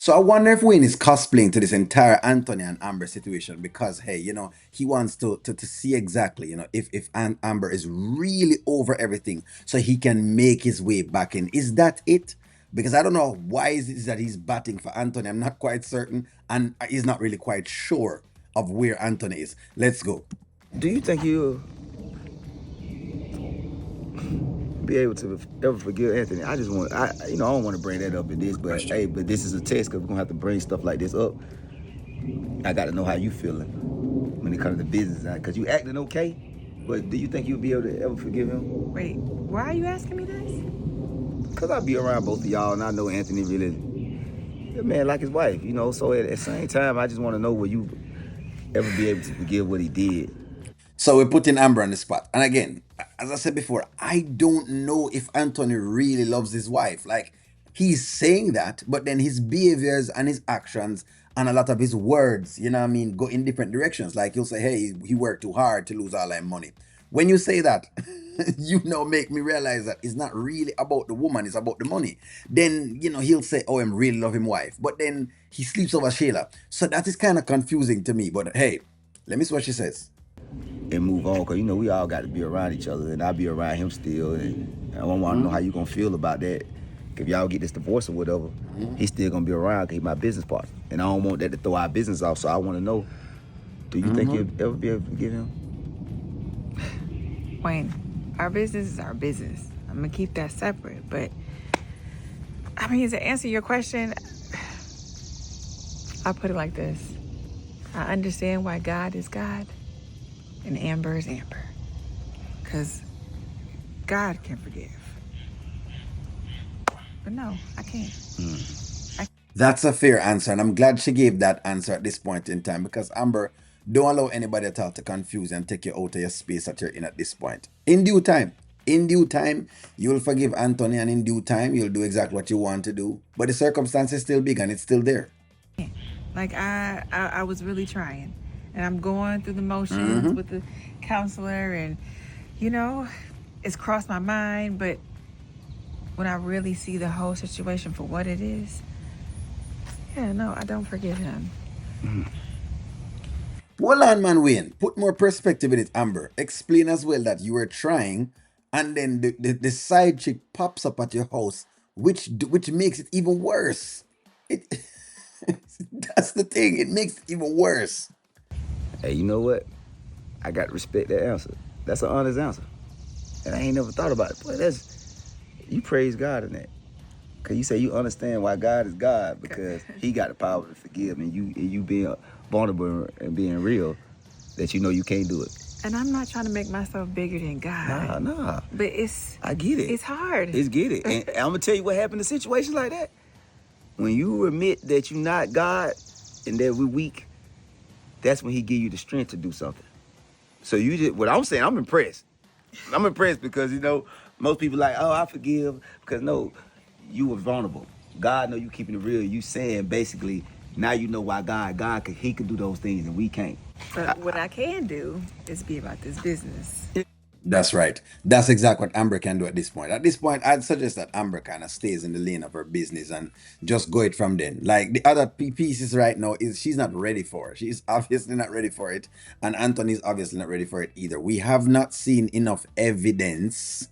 So I wonder if Wayne is cosplaying to this entire Anthony and Amber situation because, hey, he wants to see exactly, if Amber is really over everything so he can make his way back in. Is that it? Because I don't know why is it that he's batting for Anthony. I'm not quite certain, and he's not really quite sure of where Anthony is. Let's go. Do you think you'll be able to ever forgive Anthony? I just want, I don't want to bring that up in this, but Question. hey, but this is a test because we're gonna have to bring stuff like this up. I got to know how you feeling when it comes to business, because you acting okay, but do you think you'll be able to ever forgive him? Wait, why are you asking me this? Because I'll be around both of y'all, and I know Anthony really, a man like his wife, So at the same time, I just want to know will you ever be able to forgive what he did? So we're putting Amber on the spot. And again, as I said before, I don't know if Anthony really loves his wife. Like, he's saying that, but then his behaviors and his actions and a lot of his words, go in different directions. Like, he'll say, hey, he worked too hard to lose all that money. When you say that, make me realize that it's not really about the woman, it's about the money. Then, he'll say, oh, I'm really love him wife. But then he sleeps over Shayla. So that is kind of confusing to me. But hey, let me see what she says. And move on, because we all got to be around each other, and I'll be around him still, and I want to know how you gonna feel about that. If y'all get this divorce or whatever, he's still gonna be around because he's my business partner, and I don't want that to throw our business off. So I want to know, do you think you'll ever be able to forgive him? Wayne, our business is our business. I'm gonna keep that separate, but I mean, to answer your question, I'll put it like this. I understand why God is God and Amber is Amber. Because God can forgive. But no, I can't. That's a fair answer, and I'm glad she gave that answer at this point in time because Amber, don't allow anybody at all to confuse you and take you out of your space that you're in at this point. In due time, you'll forgive Anthony, and in due time, you'll do exactly what you want to do. But the circumstance is still big and it's still there. Like, I was really trying. And I'm going through the motions Mm-hmm. with the counselor, and, you know, it's crossed my mind. But when I really see the whole situation for what it is, yeah, no, I don't forgive him. Hold on, man, Wayne. Put more perspective in it, Amber. Explain as well that you were trying, and then the side chick pops up at your house, which makes it even worse. It that's the thing. It makes it even worse. Hey, you know what? I got to respect that answer. That's an honest answer, and I ain't never thought about it. Boy, that's you praise God in that. Cause you say you understand why God is God because He got the power to forgive, and you being vulnerable and being real, that you can't do it. And I'm not trying to make myself bigger than Nah, God. nah. But it's I get it. it's hard. It's get it. And I'm gonna tell you what happened in situations like that. When you admit that you're not God and that we're weak, that's when He give you the strength to do something. So you just what I'm saying, I'm impressed. I'm impressed because most people like, oh, I forgive because no, you were vulnerable. God know you keeping it real. You saying basically now you know why He could do those things and we can't. But what I can do is be about this business. That's right. That's exactly what Amber can do at this point. At this point, I'd suggest that Amber kind of stays in the lane of her business and just go it from then. Like the other pieces right now is she's not ready for it. She's obviously not ready for it, and Anthony's obviously not ready for it either. We have not seen enough evidence.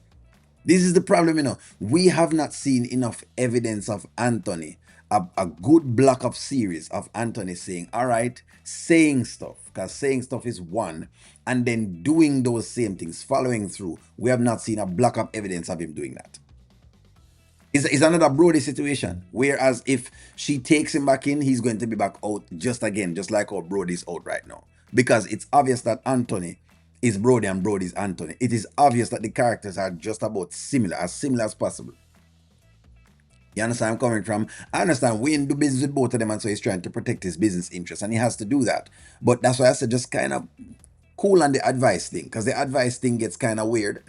This is the problem, We have not seen enough evidence of Anthony. A good block of series of Anthony saying, all right, saying stuff, because saying stuff is one, and then doing those same things, following through. We have not seen a block of evidence of him doing that. It's another Brody situation. Whereas if she takes him back in, he's going to be back out just again, just like how Brody's out right now. Because it's obvious that Anthony is Brody and Brody is Anthony. It is obvious that the characters are just about similar as possible. You understand where I'm coming from? I understand Wayne do business with both of them, and so he's trying to protect his business interests, and he has to do that. But that's why I said just kind of cool on the advice thing, because the advice thing gets kind of weird.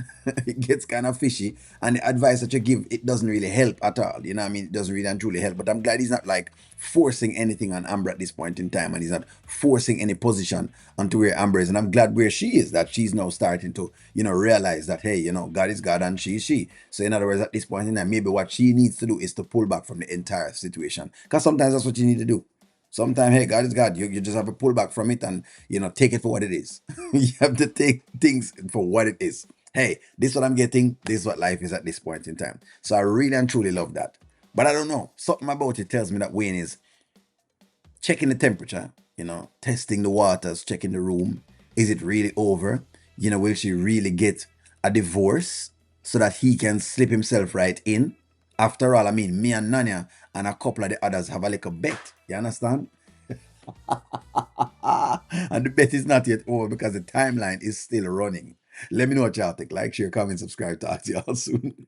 It gets kind of fishy, and the advice that you give, it doesn't really help at all. You know what I mean? It doesn't really and truly help. But I'm glad he's not like forcing anything on Amber at this point in time, and he's not forcing any position onto where Amber is. And I'm glad where she is, that she's now starting to, realize that, hey, God is God and she is she. So in other words, at this point in time, maybe what she needs to do is to pull back from the entire situation, because sometimes that's what you need to do. Sometimes, hey, God is God. You just have to pull back from it and, take it for what it is. You have to take things for what it is. Hey, this is what I'm getting. This is what life is at this point in time. So I really and truly love that. But I don't know. Something about it tells me that Wayne is checking the temperature, testing the waters, checking the room. Is it really over? Will she really get a divorce so that he can slip himself right in? After all, I mean, me and Nanya and a couple of the others have a little bet. You understand? And the bet is not yet over because the timeline is still running. Let me know what y'all think. Like, share, comment, subscribe. Talk to y'all soon.